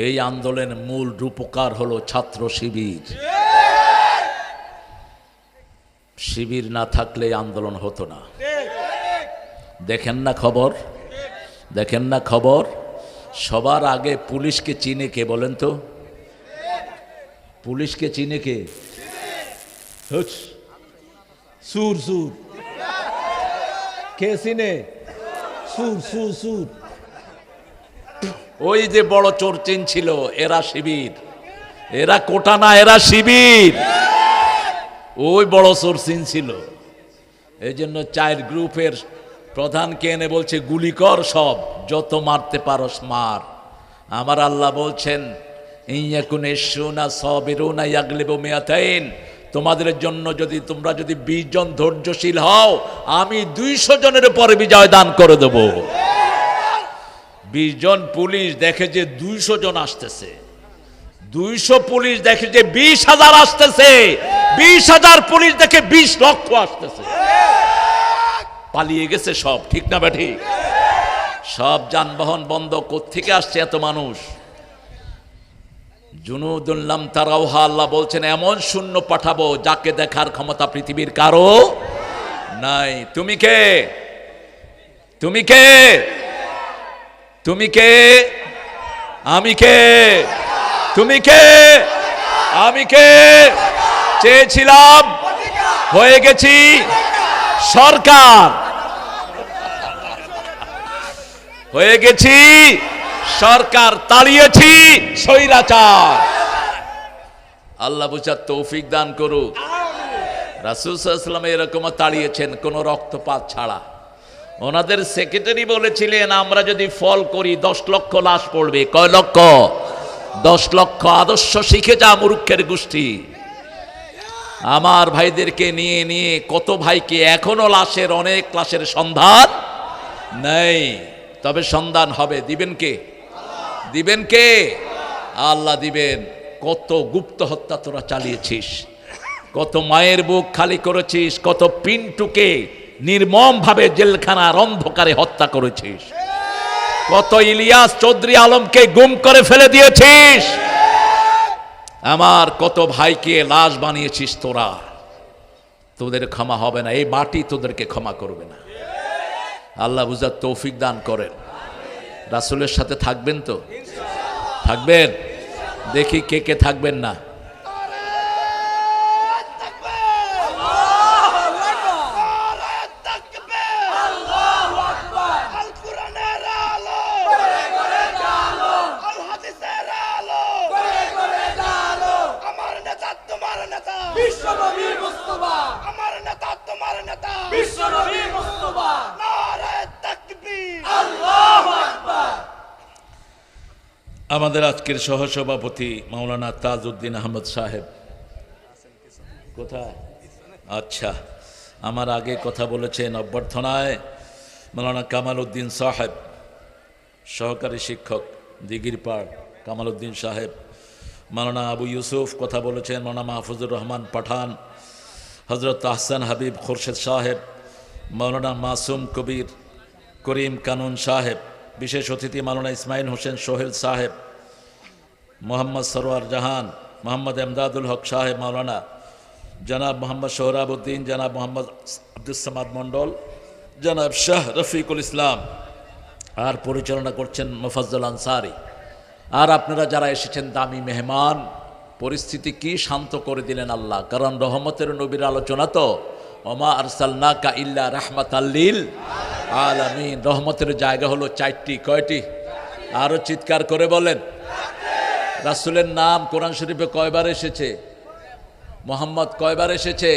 এই আন্দোলনের মূল রূপকার হলো ছাত্র শিবির। শিবির না থাকলে আন্দোলন হতো না। দেখেন না খবর, দেখেন না খবর। সবার আগে পুলিশকে চিনে কে বলেন তো? পুলিশকে চিনে কে? সুর সুর কে চিনে? সুর সুর সুর। ওই যে বড় চোর চিন ছিল, এরা শিবির, এরা কোটা না, এরা শিবির। ওই বড় চোর চিন ছিল। এই জন্য 4 গ্রুপের প্রধানকে এনে বলছে গুলি কর, সব যত মারতে পারস মার। আমার আল্লাহ বলছেন তোমাদের জন্য যদি তোমরা যদি 20 জন ধৈর্যশীল হও, আমি 200 জনের উপরে বিজয় দান করে দেব। 20 জন পুলিশ দেখে যে 200 জন আসতেছে, 200 পুলিশ দেখে যে 20,000 আসতেছে, 20,000 পুলিশ দেখে 20 লক্ষ আসতেছে। পালিয়ে গেছে সব, ঠিক না বেঠি? সব যানবাহন বন্ধ। কোত্থেকে আসছে এত মানুষ? জুনুদুল্লাম তারাউহা, আল্লাহ বলছেন এমন শূন্য পাঠাবো যাকে দেখার ক্ষমতা পৃথিবীর কারো নাই। তুমি কে? তুমি কে? তুমি কে? আমি কে? তুমি কে? আমি কে? চেয়েছিলাম, হয়ে গেছি সরকার, হয়ে গেছি সরকার, তাড়িয়েছি স্বৈরাচার। আল্লাহ বুঝার তৌফিক দান করুক। রাসূল সাল্লাল্লাহু আলাইহি ওয়াসাল্লাম এরকম তাড়িয়েছেন কোনো রক্তপাত ছাড়া। ওনাদের সেক্রেটারি বলেছিলেন আমরা যদি ফল করি 10 লক্ষ লাশ পড়বে। কয় লক্ষ? 10 লক্ষ। আদর্শ শিখে যা মূর্খের গোষ্ঠী। আমার ভাইদেরকে নিয়ে নিয়ে কত ভাইকে এখনো লাশের, অনেক লাশের সন্ধান নেই। তবে সন্ধান হবে। দিবেন কে? দিবেন কে? আল্লাহ দিবেন। কত গুপ্ত হত্যা তোরা চালিয়েছিস, কত মায়ের বুক খালি করেছিস, কত পিন্টুকে নির্মম ভাবে জেলখানার অন্ধকারে হত্যা করেছিস, কত ইলিয়াস চৌধুরী আলমকে গুম করে ফেলে দিয়েছিস, আমার কত ভাইকে লাশ বানিয়েছিস তোরা। তোদের ক্ষমা হবে না, এই মাটি তোদেরকে ক্ষমা করবে না। আল্লাহ বুঝার তৌফিক দান করেন। রাসূলের সাথে থাকবেন তো? থাকবেন? দেখি কে কে থাকবেন না। আমাদের আজকের সহসভাপতি মাওলানা তাজউদ্দিন আহমদ সাহেব কোথায়? আচ্ছা, আমার আগে কথা বলেছেন অভ্যর্থনায় মাওলানা কামাল উদ্দিন সাহেব, সহকারী শিক্ষক দিঘিরপাড় কামাল উদ্দিন সাহেব। মাওলানা আবু ইউসুফ কথা বলেছেন, মাওলানা মাহফুজুর রহমান পাঠান, হজরত আহসান হাবিব খোরশেদ সাহেব, মাওলানা মাসুম কবির করিম কানুন সাহেব, বিশেষ অতিথি মাওলানা ইসমাইল হোসেন সোহেল সাহেব, মোহাম্মদ সরওয়ার জাহান, মোহাম্মদ এমদাদুল হক সাহেব, মাওলানা জনাব মোহাম্মদ সোহরাবউদ্দিন, জনাব মোহাম্মদ আব্দুস সামাদ মন্ডল, জনাব শাহ রফিকুল ইসলাম, আর পরিচালনা করছেন মুফাজ্জল আনসারি। আর আপনারা যারা এসেছেন দামি মেহমান, পরিস্থিতি কি শান্ত করে দিলেন আল্লাহ। কারণ রহমতের নবীর আলোচনা তো, ওমা আরসালনাকা ইল্লা রাহমাতাল লিল আলামিন। রহমতের জায়গা হলো 4টি। কয়টি? আরো চিৎকার করে বলেন। রাসূলের নাম কোরআন শরীফে কয়বার এসেছে? মোহাম্মদ কয়বার এসেছে?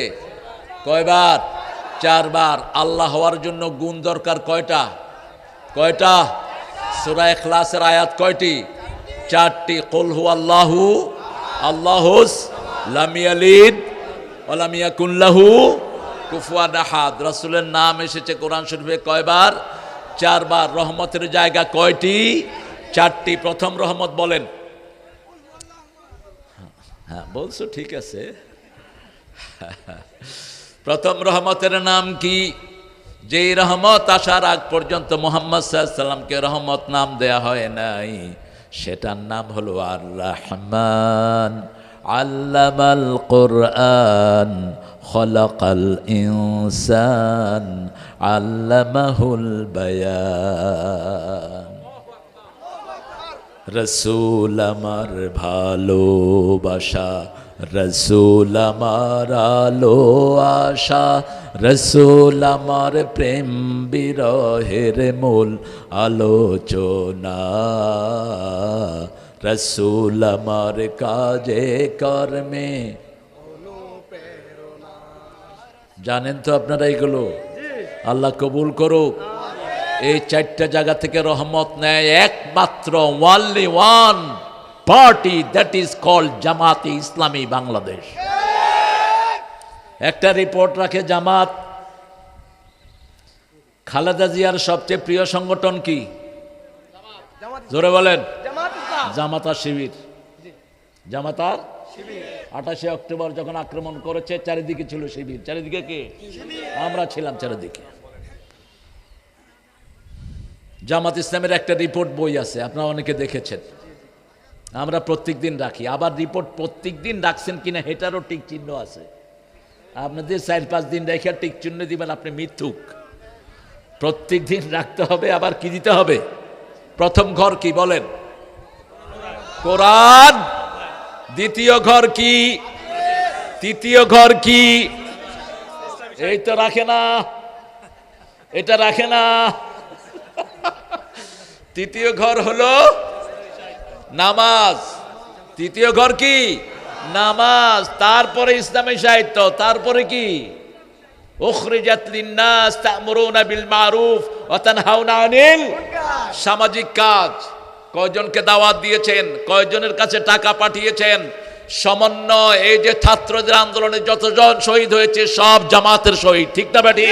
কয়বার? 4 বার। আল্লাহ হওয়ার জন্য গুণ দরকার কয়টা? কয়টা? সূরা ইখলাসের আয়াত কয়টি? 4টি। কুল হুয়াল্লাহু আল্লাহুস লাম ইয়ালিদ ওয়া লাম ইয়াকুল লাহু কুফুয়ান আহাদ। রাসূলের নাম এসেছে কোরআন শরীফে কয়বার? 4 বার। রহমতের জায়গা কয়টি? 4টি। প্রথম রহমত বলেন। হ্যাঁ বলছো, ঠিক আছে। প্রথম রহমতের নাম কি? যে রহমত আসার আগ পর্যন্ত মুহাম্মদ সাল্লাল্লাহু আলাইহি ওয়াসাল্লামকে রহমত নাম দেয়া হয় নাই, সেটার নাম হলো আর রহমান আল্লামাল কুরআন খলাকাল ইনসান আল্লামাহুল বায়ান। রসুল আমার ভালোবাসা, রসুল আমার আলো আশা, রসুল আমার প্রেম বিরহের মূল আলোচনা, রসুল আমার কাজে কর্মে। জানেন তো আপনারা এগুলো? আল্লাহ কবুল করুক। এই চারটা জায়গা থেকে রহমত নেয় একমাত্র only one party, that is called Jamaat-e Islami Bangladesh. একটা রিপোর্ট রাখে জামাত, খালেদা জিয়ার সবচেয়ে প্রিয় সংগঠন কি? জোরে বলেন। জামাত আর শিবির। জামাত আর 28 অক্টোবর যখন আক্রমণ করেছে চারিদিকে ছিল শিবির। চারিদিকে কে? আমরা ছিলাম চারিদিকে। জামাত ইসলামের একটা রিপোর্ট বই আছে, আপনারা অনেকে দেখেছেন, আমরা প্রত্যেক দিন রাখি। আবার রিপোর্ট প্রত্যেক দিন রাখছেন কিনা হেটারও টিক চিহ্ন আছে। আপনাদের 4-5 দিন রেখে টিক চিহ্ন দিবেন, আপনি মিথ্যুক। প্রত্যেক দিন রাখতে হবে। আবার কি দিতে হবে? প্রথম ঘর কি বলেন? কোরআন। দ্বিতীয় ঘর কি? তৃতীয় ঘর কি? এই তো রাখে না, এটা রাখে না। তৃতীয় ঘর হলো নামাজ। তৃতীয় ঘর কি? নামাজ। তারপরে ইসলামী সাহিত্য, তারপরে কি? উখরিজাত লিন্নাস তা'মুরুনা বিল মারুফ ওয়া তানহাউনা আনিল, সামাজিক কাজ। কয়জনকে দাওয়াত দিয়েছেন? কয়জনের কাছে টাকা পাঠিয়েছেন? সমন্বয়। এই যে ছাত্রদের আন্দোলনে যতজন শহীদ হয়েছে সব জামাতের শহীদ, ঠিক না বেটি?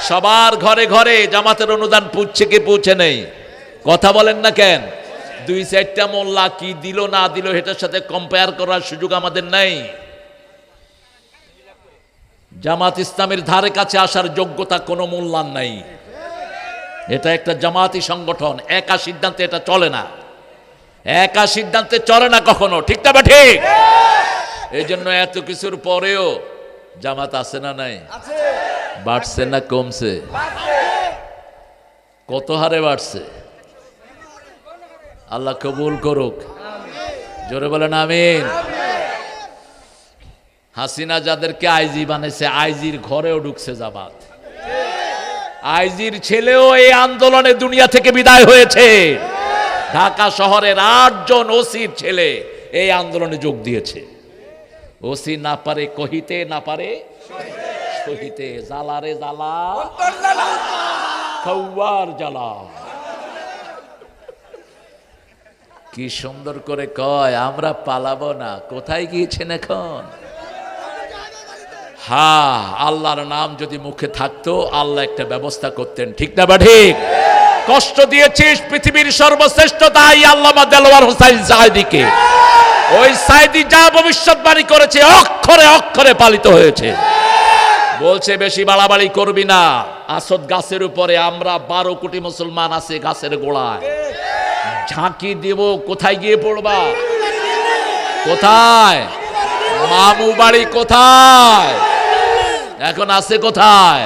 সবার ঘরে ঘরে জামাতের অনুদান পুচ্ছে কি পৌঁছে নেই? কথা বলেন না কেন? 2-4টা মোল্লা কি দিল না দিল এটার সাথে কম্পেয়ার করার সুযোগ আমাদের নাই। জামাত ইসলামের ধারে কাছে আসার যোগ্যতা কোনো মোল্লার নাই। এটা একটা জামাতি সংগঠন, একা সিদ্ধান্তে এটা চলে না। একা সিদ্ধান্তে চলে না কখনো, ঠিক না বা ঠিক? এই জন্য এত কিছুর পরেও জামাত আছে না নাই? বাড়ছে না কমছে? কত হারে বাড়ছে? আল্লাহ কবুল করুক। জোরে বলেন আমিন। হাসিনা যাদেরকে আইজি বানাইছে, আইজির ঘরেও ঢুকছে জামাত। আইজির ছেলেও এই আন্দোলনে দুনিয়া থেকে বিদায় হয়েছে। ঢাকা শহরের 8 জন ওসির ছেলে এই আন্দোলনে যোগ দিয়েছে। ওসি না পারে কহিতে, না পারে সহিতে, জ্বালারে জ্বালা খাওয়ার জ্বালা। কি সুন্দর করে কয়, আমরা পালাবো না। কোথায় গিয়েছেন এখন? হ্যাঁ, আল্লাহর নাম যদি মুখে থাকতো আল্লাহ একটা ব্যবস্থা করতেন, ঠিক না বা ঠিক? কষ্ট দিয়েছিস পৃথিবীর সর্বশ্রেষ্ঠ দায়ী আল্লামা দেলোয়ার হোসাইন সাঈদীকে। ওই সাঈদী যা ভবিষ্যৎবাণী করেছে অক্ষরে অক্ষরে পালিত হয়েছে। বলছে বেশি বাড়াবাড়ি করবি না। আসদ গাছের উপরে আমরা 12 কোটি মুসলমান আছে গাছের গোড়ায়। ঝাঁকি দেব, কোথায় গিয়ে পড়বা? কোথায়? মামু বাড়ি কোথায়? এখন আছে কোথায়?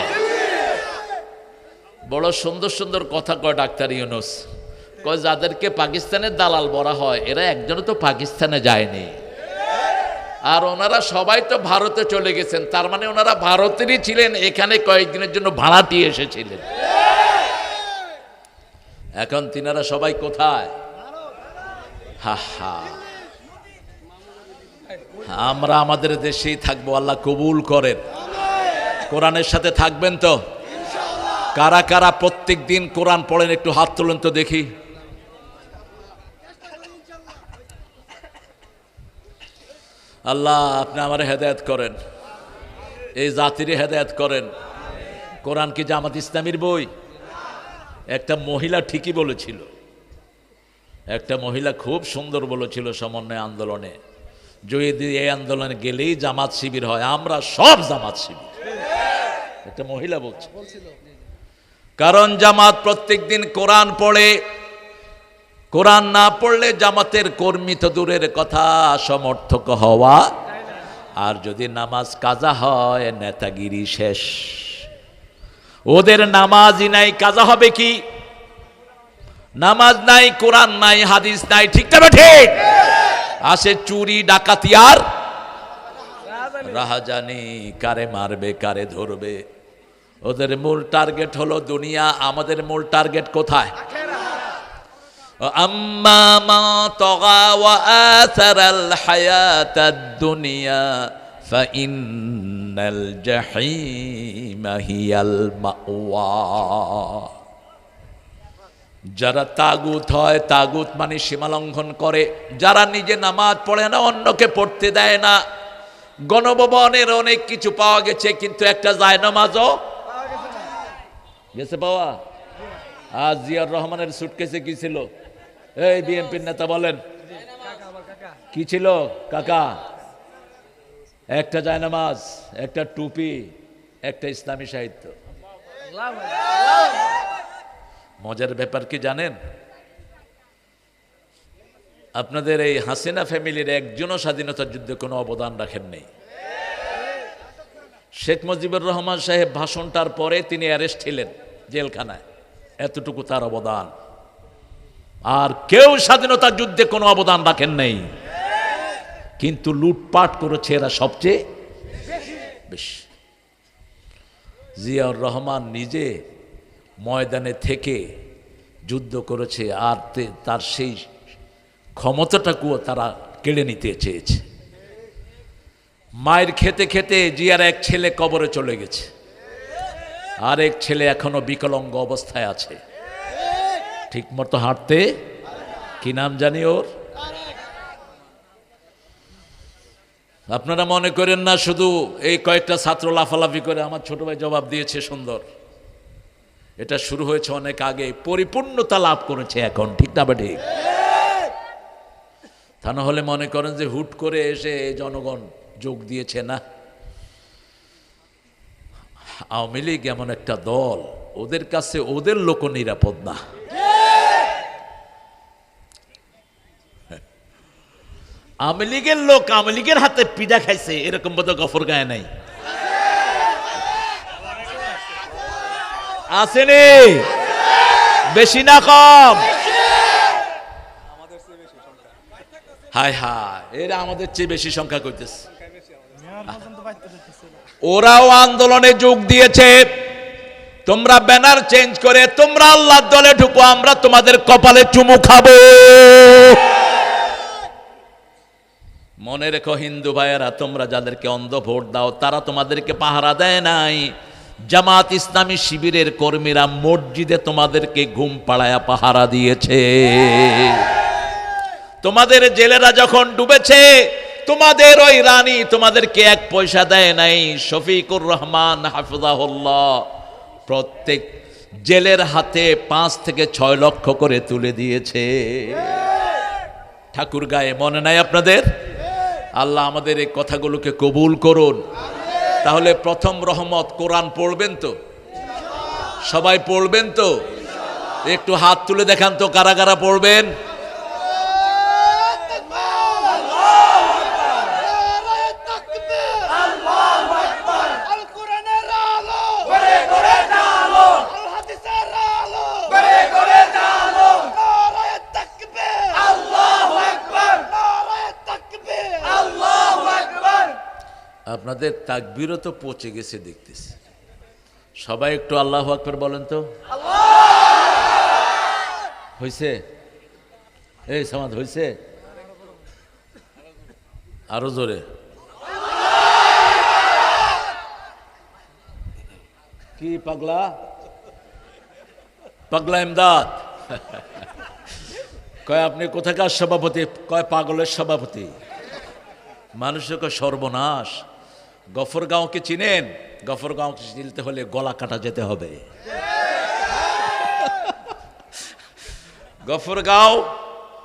বড় সুন্দর সুন্দর কথা কয় ডাক্তার ইউনূস। কয় যাদেরকে পাকিস্তানের দালাল বলা হয় এরা একজনও তো পাকিস্তানে যায়নি। আর ওনারা সবাই তো ভারতে চলে গেছেন, তার মানে ওনারা ভারতেরই ছিলেন, এখানে কয়েকদিনের জন্য ভাড়াটিয়ে এসেছিলেন। এখন তিনারা সবাই কোথায়? হা হা, আমরা আমাদের দেশেই থাকবো। আল্লাহ কবুল করেন। কোরআনের সাথে থাকবেন তো? কারা কারা প্রত্যেক দিন কোরআন পড়েন একটু হাত তোলেন তো দেখি। আল্লাহ আপনি আমার হেদায়েত করেন, এই জাতির হেদায়েত করেন। কোরআন কি জামাত ইসলামীর বই? একটা মহিলা ঠিকই বলেছিল, একটা মহিলা খুব সুন্দর বলেছিল সমন্বয় আন্দোলনে, যদি এই আন্দোলনে গেলেই জামাত শিবির হয়, আমরা সব জামাত শিবির। একটা মহিলা বলছে, কারণ জামাত প্রত্যেক দিন কোরআন পড়ে, কোরআন না পড়লে জামাতের কর্মী তো দূরের কথা, সমর্থক হওয়া। আর যদি নামাজ কাজা হয়, নেতাগিরি শেষ। ওদের নামাজই নাই, কাজা হবে কি? নামাজ নাই, কোরআন নাই, হাদিস নাই, ঠিক না ঠিক? আসে চুরি ডাকাতি আর রাহাজানি, কারে মারবে কারে ধরবে। ওদের মূল টার্গেট হলো দুনিয়া, আমাদের মূল টার্গেট কোথায়? আম্মা মা তাগা ওয়া আসারাল হায়াতাদ দুনিয়া ফাইন্নাল জাহিমা হিয়াল মাওয়া। যারা তাগুত হয়, তাগুত মানে সীমা লঙ্ঘন করে, যারা নিজে নামাজ পড়ে না, অন্যকে পড়তে দেয় না। গণভবনের অনেক কিছু পাওয়া গেছে, কিন্তু একটা জায়নামাজও গেছে পাওয়া। আজ জিয়াউর রহমানের সুটকেসে কি ছিল? এই বিএনপির নেতা বলেন, কি ছিল কাকা? একটা জায়নামাজ, একটা টুপি, একটা ইসলামী সাহিত্য। মজার ব্যাপার কি জানেন? আপনাদের এই হাসিনা ফ্যামিলির একজনও স্বাধীনতার যুদ্ধে কোনো অবদান রাখেন নেই। শেখ মুজিবুর রহমান সাহেব ভাষণটার পরে তিনি অ্যারেস্ট ছিলেন জেলখানায়, এতটুকু তার অবদান। আর কেউ স্বাধীনতার যুদ্ধে কোনো অবদান রাখেন নেই, কিন্তু লুটপাট করেছে এরা সবচেয়ে বেশি। জিয়াউর রহমান নিজে ময়দানে থেকে যুদ্ধ করেছে, আর তার সেই ক্ষমতাটাকেও তারা কেড়ে নিতে চেয়েছে। মায়ের খেতে খেতে জিয়ার এক ছেলে কবরে চলে গেছে, আর এক ছেলে এখনো বিকলাঙ্গ অবস্থায় আছে, ঠিক মতো হাঁটতে। কি নাম জানি ওর? আপনারা মনে করেন না শুধু এই কয়েকটা ছাত্র লাফালাফি করে। আমার ছোট ভাই জবাব দিয়েছে সুন্দর। এটা শুরু হয়েছে অনেক আগে, পরিপূর্ণতা লাভ করেছে এখন, ঠিক না বা ঠিক? তা না হলে মনে করেন যে হুট করে এসে জনগণ যোগ দিয়েছে না। আওয়ামী লীগ এমন একটা দল, ওদের কাছে ওদের লোক নিরাপদ না। আওয়ামী লীগের লোক আওয়ামী লীগের হাতে পিঠা খাইছে, এরকম বোধ গফর গায়ে নাই। আসেনি? বেশি না কম? হায় হায়, এরা আমাদের চেয়ে বেশি সংখ্যা করতেছে। ওরাও আন্দোলনে যোগ দিয়েছে। তোমরা ব্যানার চেঞ্জ করে তোমরা আল্লাহর দলে ঢুকো, আমরা তোমাদের কপালে চুমু খাবো। মনে রেখো হিন্দু ভাইয়েরা, তোমরা যাদেরকে অন্ধ ভোট দাও তারা তোমাদেরকে পাহারা দেয় নাই। জামাত ইসলামী শিবিরের কর্মীরা মসজিদে তোমাদেরকে ঘুম পাড়ায়া পাহারা দিয়েছে। তোমাদের জেলেরা যখন ডুবেছে, তোমাদের ওই রানী তোমাদেরকে এক পয়সা দেয় নাই। শফিকুর রহমান হাফিজাহুল্লাহ প্রত্যেক জেলের হাতে 5 থেকে 6 লক্ষ করে তুলে দিয়েছে। ঠাকুর গায়ে মনে নাই আপনাদের? আল্লাহ আমাদের এই কথাগুলোকে কবুল করুন। তাহলে প্রথম রহমত, কোরআন পড়বেন তো? সবাই পড়বেন তো? একটু হাত তুলে দেখান তো কারা কারা পড়বেন। আপনাদের তাকবীরও তো পচে গেছে দেখতেছি। সবাই একটু আল্লাহু আকবার বলেন তো। হয়েছে? এই সমাজ হয়েছে? আরো জোরে। কি পাগলা? পাগলা ইমদাদ কয় আপনি কোথাকার সভাপতি? কয় পাগলের সভাপতি। মানুষের সর্বনাশ। গফরগাঁওকে চিনেন? গফরগাঁওকে চিনতে হলে গলা কাটা যেতে হবে।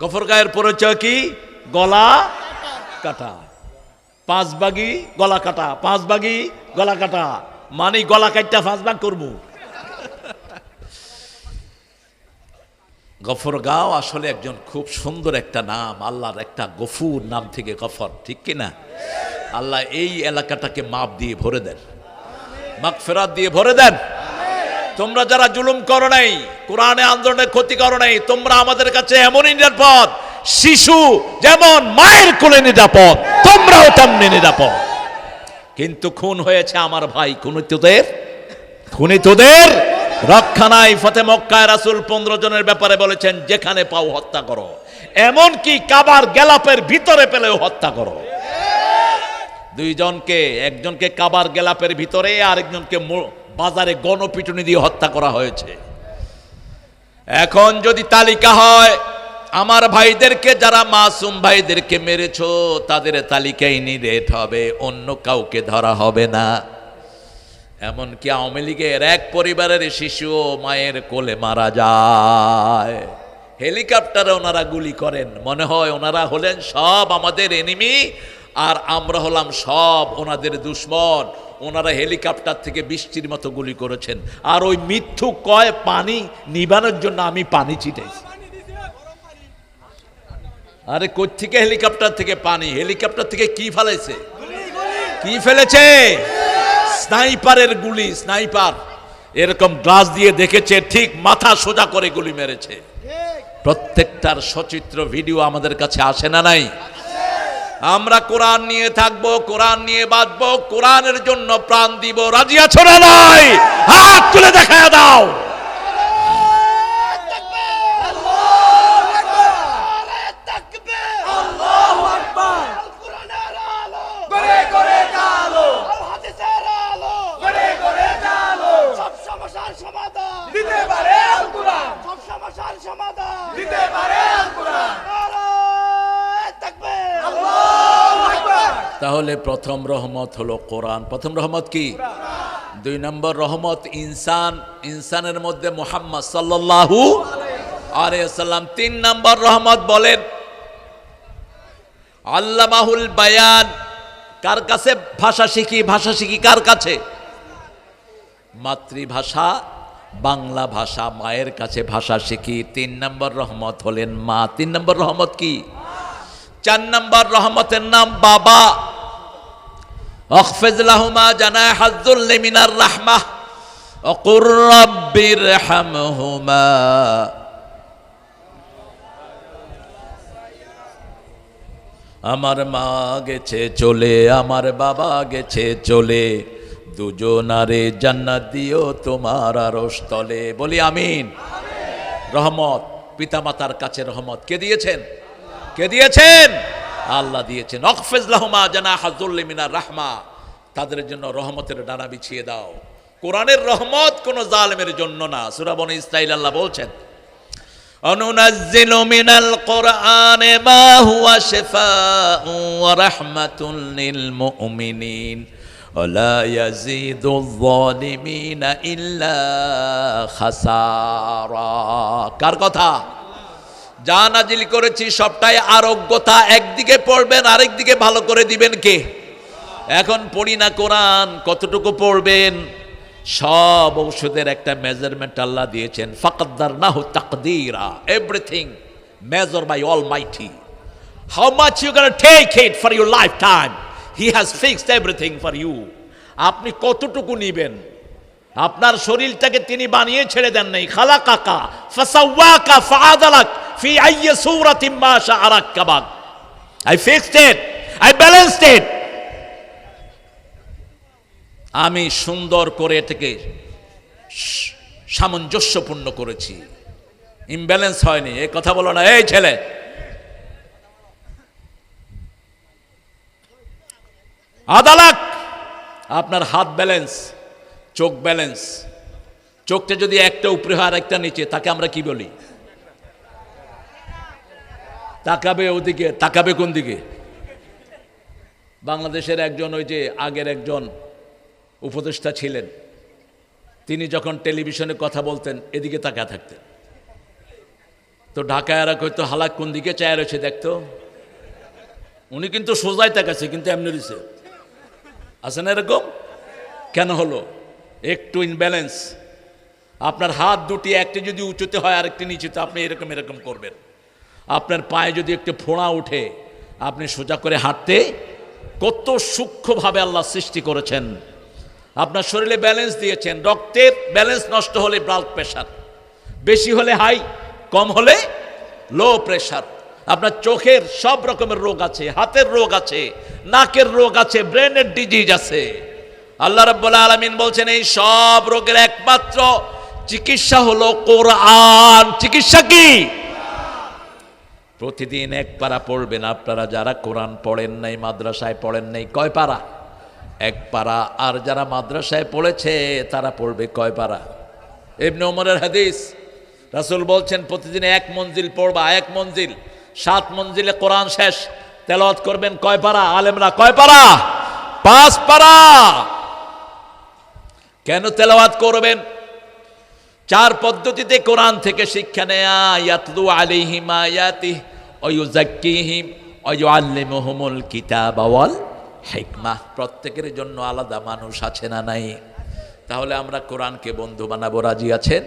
গফরগাঁয়ের পরিচয় কি? গলা কাটা। 5 ভাগই গলা কাটা, 5 ভাগই গলা কাটা, মানে গলা কাটটা 5 ভাগ করবো। গফরগাঁও আসলে একজন খুব সুন্দর একটা নাম, আল্লাহর একটা গফুর নাম থেকে গফর, ঠিক কিনা? আল্লাহ এই এলাকাটাকে মাপ দিয়ে ভরে দেন, মাগফিরাত দিয়ে ভরে দেন। তোমরা যারা জুলুম করো নাই, কোরআনে আন্দোলনে ক্ষতি করো নাই, তোমরা আমাদের কাছে এমনই নিরাপদ, শিশু যেমন মায়ের কোলে নিরাপদ, তোমরাও তেমনি নিরাপদ। কিন্তু খুন হয়েছে আমার ভাই, খুনিতদের রক্ষা নাই। ফতে মক্কায় রাসূল 15 জনের ব্যাপারে বলেছেন, যেখানে পাও হত্যা করো, এমনকি কাবার গেলাপের ভিতরে পেলেও হত্যা করো। দুইজনকে, একজনকে কাবার গেলাপের ভিতরে, আরেকজনকে বাজারে গণপিটুনি দিয়ে হত্যা করা হয়েছে। এখন যদি তালিকা হয়, আমার ভাইদেরকে, যারা মাসুম ভাইদেরকে মেরেছো, তাদের তালিকায় নিরেট হবে, অন্য কাউকে ধরা হবে না। এমনকি আওয়ামী লীগের এক পরিবারের শিশু মায়ের কোলে মারা যায়, হেলিকপ্টারে ওনারা গুলি করেন, মনে হয় ওনারা হলেন সব আমাদের এনিমি আর আমরা হলাম সব ওনাদের দুশ্মন। ওনারা হেলিকপ্টার থেকে বৃষ্টির মতো গুলি করেছেন, আর ওই মিথ্যুক কয় পানি নিবানোর জন্য আমি পানি ছিটাইছি। আরে কই থেকে হেলিকপ্টার থেকে পানি? হেলিকপ্টার থেকে কি ফেলেছে? কি ফেলেছে? স্নাইপারের গুলি। স্নাইপার এরকম গ্লাস দিয়ে দেখেছে, ঠিক মাথা সোজা করে গুলি মেরেছে। প্রত্যেকটার সচিত্র ভিডিও আমাদের কাছে আসে না নাই? আমরা কোরআন নিয়ে থাকবো, কোরআন নিয়ে বাঁচবো, কোরআনের জন্য প্রাণ দিব। রাজি আছো না নাই? হাত তুলে দেখায় দাও। তাহলে প্রথম রহমত হলো কোরআন। প্রথম রহমত কি? 2 নম্বর রহমত ইনসানের মধ্যে মুহাম্মদ সাল্লাল্লাহু আলাইহি ওয়াসাল্লাম। 3 নম্বর রহমত বলেন আল্লামাহুল বায়ান। কার কাছে ভাষা শিখি? ভাষা শিখি কার কাছে? মাতৃভাষা বাংলা ভাষা, মায়ের কাছে ভাষা শিখি। 3 নম্বর রহমত হলেন মা। 3 নম্বর রহমত কি? 4 নম্বর রহমতের নাম বাবা। আখফিজ লাহুমা জানাহাজ যুল্লি মিনার রাহমাহ ওয়া কুর রাব্বিরহামহুমা। আমার মা গেছে চলে, আমার বাবা গেছে চলে, দুজনারে জান্নাত দিও তোমার আরশ তলে। বলি আমিন। রহমত পিতামাতার কাছে রহমত কে দিয়েছেন? কে দিয়েছেন? আল্লাহ দিয়েছেন। আখফিজ লাহুমা জানাহাজ যুল্লি মিনার রাহমা, তাদের জন্য রহমতের ডানা বিছিয়ে দাও। কোরআনের রহমত কোন জালেমের জন্য না। সূরা বনী ইসরাঈল আল্লাহ বলছেন, অনুনাজ্জিলু মিনাল কুরআনি মা হুয়া শিফাউ ওয়া রাহমাতুল লিল মুমিনিন ওয়া লা ইয়াজিদুয যালিমিনা ইল্লা খাসারা। কার কথা? যা নাজিল করেছি সবটাই আরোগ্যতা। একদিকে পড়বেন, আরেকদিকে ভালো করে দিবেন কে? এখন পড়ি না কোরআন, কতটুকু পড়বেন? সব ঔষধের একটা মেজারমেন্ট আল্লাহ দিয়েছেন। ফাকদ্দারনাহু তাকদীরা। Everything measure by Almighty. How much you gonna take it for your lifetime, he has fixed everything for you. আপনি কতটুকু নিবেন? আপনার শরীরটাকে তিনি বানিয়ে ছেড়ে দেন নাই। খালাকাকা ফাসাওয়াকা ফাআদালাক ফি আইয়ি সূরাতিন মা শাআ রাক্কাবাক। I fixed it, I balanced it. আমি সুন্দর করে এটাকে সামঞ্জস্যপূর্ণ করেছি, ইমব্যালেন্স হয়নি। এই কথা বলো না এই ছেলে। আদালাক, আপনার হাত ব্যালেন্স, চোখ ব্যালেন্স। চোখটা যদি একটা উপরে হয় আর একটা নিচে, তাকে আমরা কি বলি? তাকাবে ওদিকে, তাকাবে কোন দিকে? বাংলাদেশের একজন, ওই যে আগের একজন উপদেষ্টা ছিলেন, তিনি যখন টেলিভিশনে কথা বলতেন এদিকে তাকায় থাকতেন। তো ঢাকায় আর হয়তো হালাক কোন দিকে চায় রয়েছে দেখতো। উনি কিন্তু সোজাই তাকাচ্ছে, কিন্তু এমনি রয়েছে। আছে না এরকম? কেন হলো? একটু ইনব্যালেন্স। আপনার হাত দুটি একটি যদি উঁচুতে হয় আরেকটি নিচুতে, আপনি এরকম এরকম করবেন। আপনার পায়ে যদি একটু ফোঁড়া উঠে, আপনি সোজা করে হাঁটতে, কত সূক্ষ্মভাবে আল্লাহ সৃষ্টি করেছেন। আপনার শরীরে ব্যালেন্স দিয়েছেন। রক্তের ব্যালেন্স নষ্ট হলে ব্লাড প্রেশার, বেশি হলে হাই, কম হলে লো প্রেশার। আপনার চোখের সব রকমের রোগ আছে, হাতের রোগ আছে, নাকের রোগ আছে, ব্রেনের ডিজিজ আছে। আল্লাহ রাব্বুল আলামিন বলছেন এই সব রোগের একমাত্র চিকিৎসা হলো কোরআন। চিকিৎসা কি? প্রতিদিন এক পারা পড়বেন। আপনারা যারা কোরআন পড়েন নাই, মাদ্রাসায় পড়েন নাই, কয় পারা? এক পারা। আর যারা মাদ্রাসায় পড়েছে তারা পড়বে কয় পারা? ইবনে ওমরের হাদিস, রাসূল বলছেন প্রতিদিন এক মঞ্জিল পড়বা, এক মঞ্জিল। 7 মঞ্জিলে কোরআন শেষ। তেলাওয়াত করবেন কয় পারা? আলেমরা কয় পারা? 5 পারা। কেন তেলাওয়াত করবেন? 4 পদ্ধতিতে কোরআন থেকে শিক্ষা নেয়া। ইয়াতলু আলাইহিম আয়াতিহি ওয়া ইউযাক্কিহিম ওয়া ইউআল্লিমুহুমুল কিতাবা ওয়াল হিকমাহ। প্রত্যেকের জন্য আলাদা মানুষ আছে না নাই? তাহলে আমরা কোরআনকে বন্ধু বানাবো, রাজি আছেন?